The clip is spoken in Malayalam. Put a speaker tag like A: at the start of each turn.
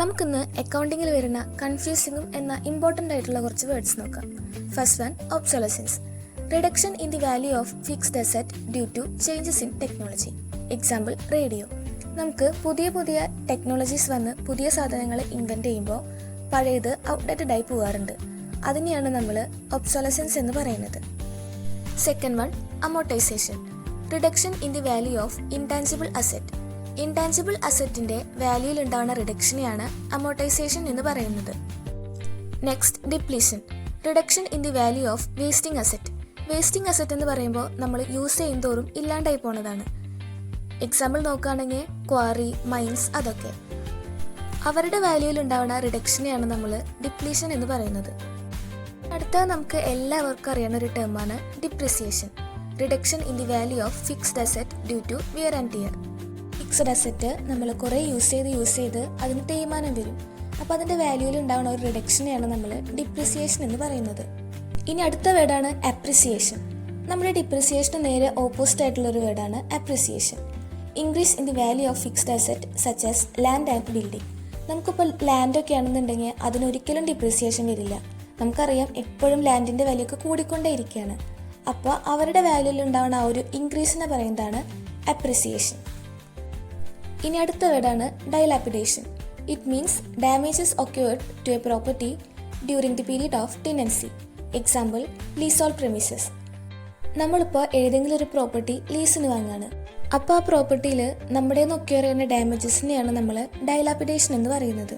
A: നമുക്കിന്ന് അക്കൗണ്ടിങ്ങിൽ വരുന്ന കൺഫ്യൂസിങ്ങും എന്ന ഇമ്പോർട്ടൻ്റ് ആയിട്ടുള്ള കുറച്ച് വേർഡ്സ് നോക്കാം. First one, obsolescence. Reduction in the value of fixed asset due to changes in technology. Example, radio. നമുക്ക് പുതിയ പുതിയ ടെക്നോളജീസ് വന്ന് പുതിയ സാധനങ്ങൾ ഇൻവെൻറ്റ് ചെയ്യുമ്പോൾ പഴയത് ഔട്ട്ഡേറ്റഡ് ആയി പോകാറുണ്ട്. അതിനെയാണ് നമ്മൾ ഒബ്സൊലസൻസ് എന്ന് പറയുന്നത്. Second one, amortisation. Reduction in the value of intangible asset. Intangible അസറ്റിന്റെ വാല്യൂയിൽ ഉണ്ടാവുന്ന റിഡക്ഷനെയാണ് അമോർട്ടൈസേഷൻ എന്ന് പറയുന്നത്. Next, depletion. Reduction in the value of wasting asset. Wasting asset എന്ന് പറയുമ്പോൾ നമ്മൾ യൂസ് ചെയ്യുന്നതോറും ഇല്ലാണ്ടായി പോണതാണ്. എക്സാമ്പിൾ നോക്കുകയാണെങ്കിൽ ക്വാറി, മൈൻസ്, അതൊക്കെ. അവരുടെ വാല്യൂയിൽ ഉണ്ടാവുന്ന റിഡക്ഷനെയാണ് നമ്മൾ ഡിപ്ലീഷൻ എന്ന് പറയുന്നത്. അടുത്ത നമുക്ക് എല്ലാവർക്കും അറിയുന്ന ഒരു ടേമാണ് depreciation. Reduction in the value of fixed asset due to wear and tear. Fixed asset നമ്മൾ കുറേ യൂസ് ചെയ്ത് അതിന് തേയ്മാനം വരും. അപ്പോൾ അതിൻ്റെ വാല്യൂയിൽ ഉണ്ടാവുന്ന ഒരു റിഡക്ഷനെയാണ് നമ്മൾ ഡിപ്രിസിയേഷൻ എന്ന് പറയുന്നത്. ഇനി അടുത്ത വേർഡാണ് അപ്രിസിയേഷൻ. നമ്മുടെ ഡിപ്രിസിയേഷന് നേരെ ഓപ്പോസിറ്റ് ആയിട്ടുള്ള ഒരു വേർഡാണ് appreciation. Increase in the value of fixed asset such as land and building. നമുക്കിപ്പോൾ ലാൻഡൊക്കെ ആണെന്നുണ്ടെങ്കിൽ അതിനൊരിക്കലും ഡിപ്രിസിയേഷൻ വരില്ല. നമുക്കറിയാം എപ്പോഴും ലാൻഡിൻ്റെ വാല്യൂ കൂടിക്കൊണ്ടേ ഇരിക്കുകയാണ്. അപ്പോൾ അവരുടെ വാല്യൂയിൽ ഉണ്ടാവുന്ന ആ ഒരു ഇൻക്രീസിനെ പറയുന്നതാണ് അപ്രിസിയേഷൻ. ഇനി അടുത്ത വേർഡാണ് dilapidation. It means damages occurred to a property during the period of tenancy. Example, leasehold premises. നമ്മളിപ്പോൾ ഏതെങ്കിലും ഒരു പ്രോപ്പർട്ടി ലീസിന് വാങ്ങുകയാണ്. അപ്പോൾ ആ പ്രോപ്പർട്ടിയിൽ നമ്മുടെ ഒക്കേർ ചെയ്യുന്ന ഡാമേജസിനെയാണ് നമ്മൾ ഡൈലാപ്പിഡേഷൻ എന്ന് പറയുന്നത്.